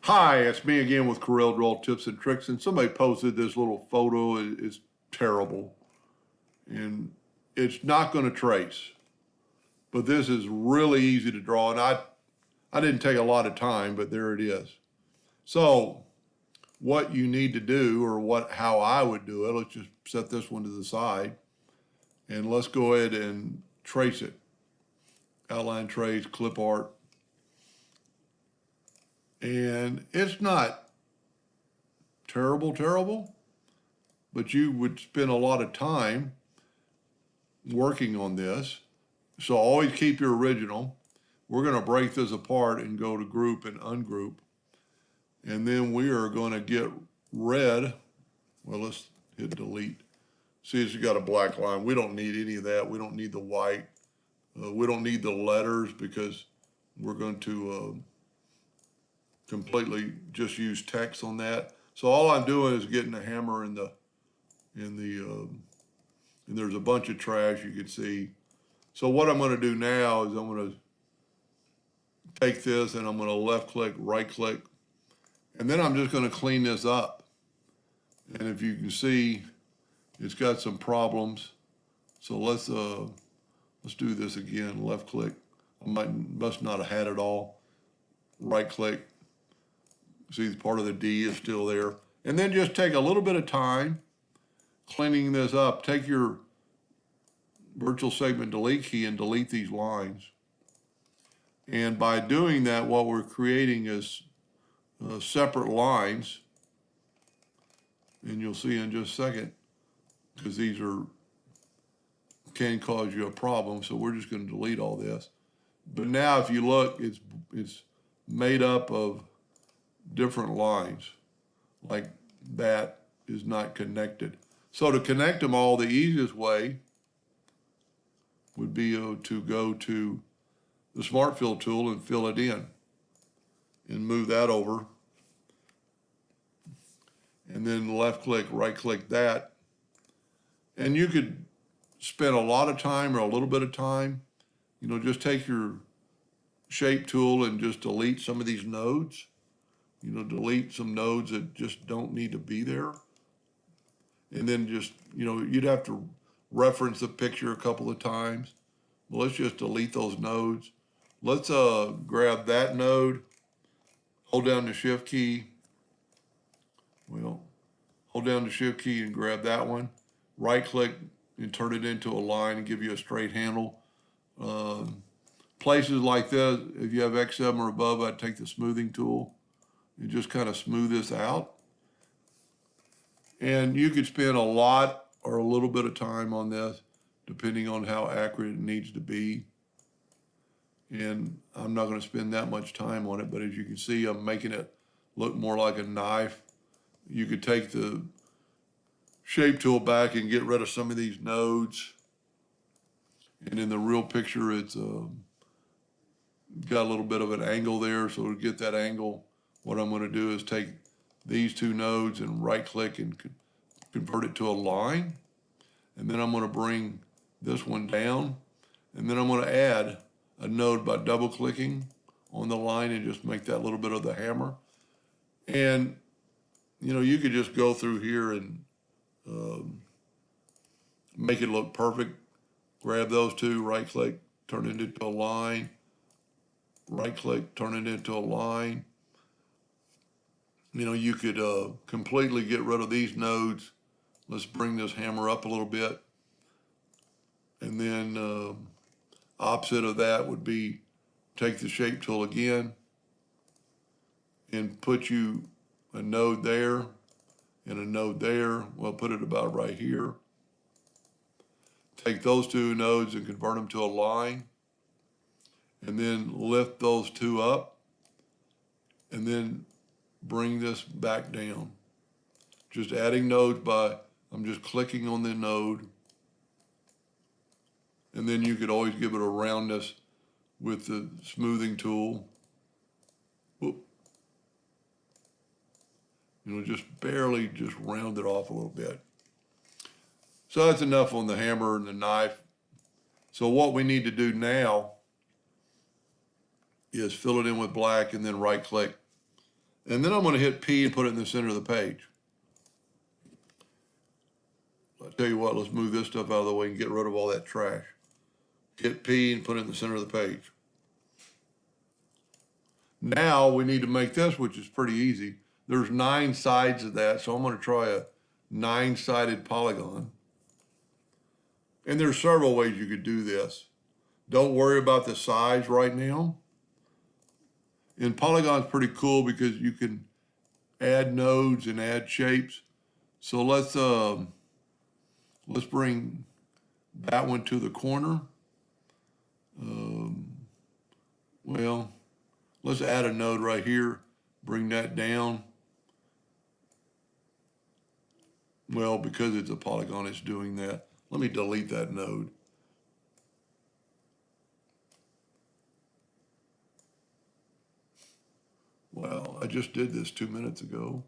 Hi, it's me again with Corel Draw Tips and Tricks, and somebody posted this little photo. It's terrible, and it's not going to trace. But this is really easy to draw, and I didn't take a lot of time, but there it is. So what you need to do, or how I would do it, let's just set this one to the side, and let's go ahead and trace it. Outline trace, clip art, and it's not terrible, but you would spend a lot of time working on this. So always keep your original. We're going to break this apart and go to group and ungroup. And then we are going to get red. Well, let's hit delete. See, it's got a black line. We don't need any of that. We don't need the white. We don't need the letters because we're going to completely just use text on that. So all I'm doing is getting a hammer and there's a bunch of trash you can see. So what I'm going to do now is I'm going to take this and I'm going to left click, right click, and then I'm just going to clean this up. And if you can see, it's got some problems. So let's do this again. Left click. I must not have had it all. Right click. See, part of the D is still there. And then just take a little bit of time cleaning this up. Take your virtual segment delete key and delete these lines. And by doing that, what we're creating is separate lines. And you'll see in just a second, because these can cause you a problem. So we're just going to delete all this. But now if you look, it's made up of different lines. Like that is not connected. So to connect them all, the easiest way would be to go to the Smart Fill tool and fill it in and move that over. And then left click, right click that. And you could spend a lot of time or a little bit of time, just take your shape tool and just delete some of these nodes. Delete some nodes that just don't need to be there. And then just, you'd have to reference the picture a couple of times. Well, let's just delete those nodes. Let's grab that node, hold down the shift key. Well, hold down the shift key and grab that one. Right click and turn it into a line and give you a straight handle. Places like this, if you have X7 or above, I'd take the smoothing tool and just kind of smooth this out. And you could spend a lot or a little bit of time on this, depending on how accurate it needs to be. And I'm not going to spend that much time on it, but as you can see, I'm making it look more like a knife. You could take the shape tool back and get rid of some of these nodes. And in the real picture, it's got a little bit of an angle there. So to get that angle, what I'm going to do is take these two nodes and right click and convert it to a line. And then I'm going to bring this one down. And then I'm going to add a node by double clicking on the line and just make that little bit of the hammer. And, you could just go through here and make it look perfect. Grab those two, right click, turn it into a line. Right click, turn it into a line. You could completely get rid of these nodes. Let's bring this hammer up a little bit. And then opposite of that would be take the shape tool again and put you a node there and a node there. Well, put it about right here. Take those two nodes and convert them to a line. And then lift those two up. And then bring this back down. Just adding nodes I'm just clicking on the node. And then you could always give it a roundness with the smoothing tool. Whoop. Just barely just round it off a little bit. So that's enough on the hammer and the knife. So what we need to do now is fill it in with black and then right click And then I'm going to hit P and put it in the center of the page. I'll tell you what, let's move this stuff out of the way and get rid of all that trash. Hit P and put it in the center of the page. Now we need to make this, which is pretty easy. There's 9 sides of that, so I'm going to try a 9-sided polygon. And there's several ways you could do this. Don't worry about the size right now. And Polygon's pretty cool because you can add nodes and add shapes. So let's bring that one to the corner. Well, let's add a node right here. Bring that down. Well, because it's a polygon, it's doing that. Let me delete that node. Well, I just did this 2 minutes ago.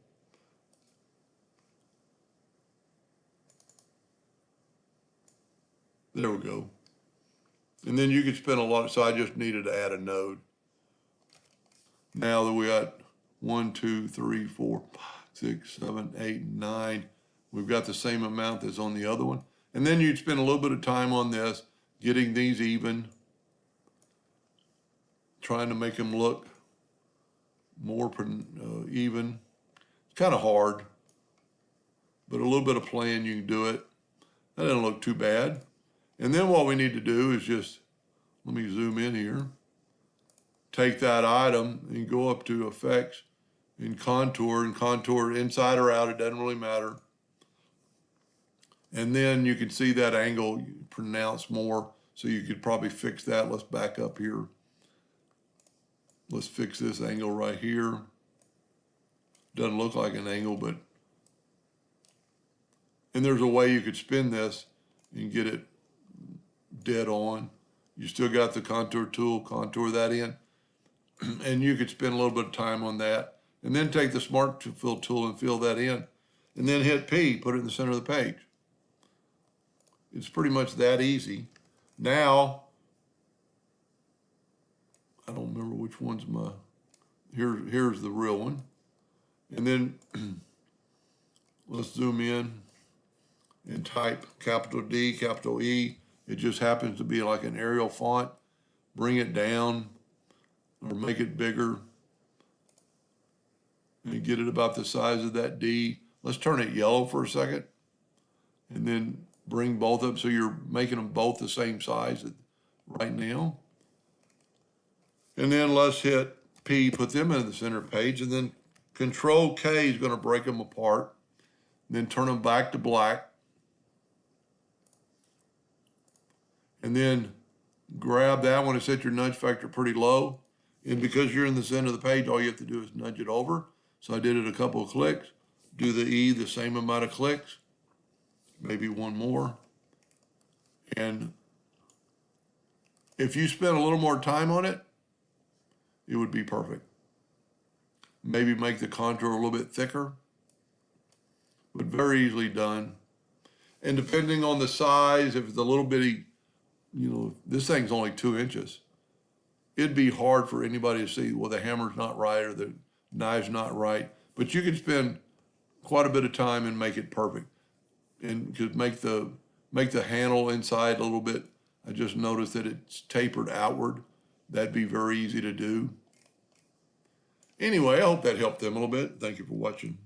There we go. And then you could spend a lot, so I just needed to add a node. Now that we got 1, 2, 3, 4, 5, 6, 7, 8, 9, we've got the same amount that's on the other one. And then you'd spend a little bit of time on this, getting these even, trying to make them look more even. It's kind of hard, but a little bit of playing, you can do it. That doesn't look too bad. And then what we need to do is just, let me zoom in here, take that item and go up to Effects and contour inside or out, it doesn't really matter. And then you can see that angle pronounced more, so you could probably fix that. Let's back up here. Let's fix this angle right here. Doesn't look like an angle, but, and there's a way you could spin this and get it dead on. You still got the contour tool, contour that in, and you could spend a little bit of time on that, and then take the Smart Fill tool and fill that in, and then hit P, put it in the center of the page. It's pretty much that easy. Now, I don't remember which one's my, here's the real one. And then let's zoom in and type capital D, capital E. It just happens to be like an Arial font. Bring it down or make it bigger and get it about the size of that D. Let's turn it yellow for a second and then bring both up so you're making them both the same size right now. And then let's hit P, put them in the center page, and then Control K is going to break them apart. Then turn them back to black. And then grab that one and set your nudge factor pretty low. And because you're in the center of the page, all you have to do is nudge it over. So I did it a couple of clicks. Do the E, the same amount of clicks. Maybe one more. And if you spend a little more time on it, it would be perfect. Maybe make the contour a little bit thicker, but very easily done. And depending on the size, if it's a little bitty, you know, this thing's only 2 inches, it'd be hard for anybody to see, well, the hammer's not right or the knife's not right, but you can spend quite a bit of time and make it perfect. And just make the handle inside a little bit. I just noticed that it's tapered outward. That'd be very easy to do. Anyway, I hope that helped them a little bit. Thank you for watching.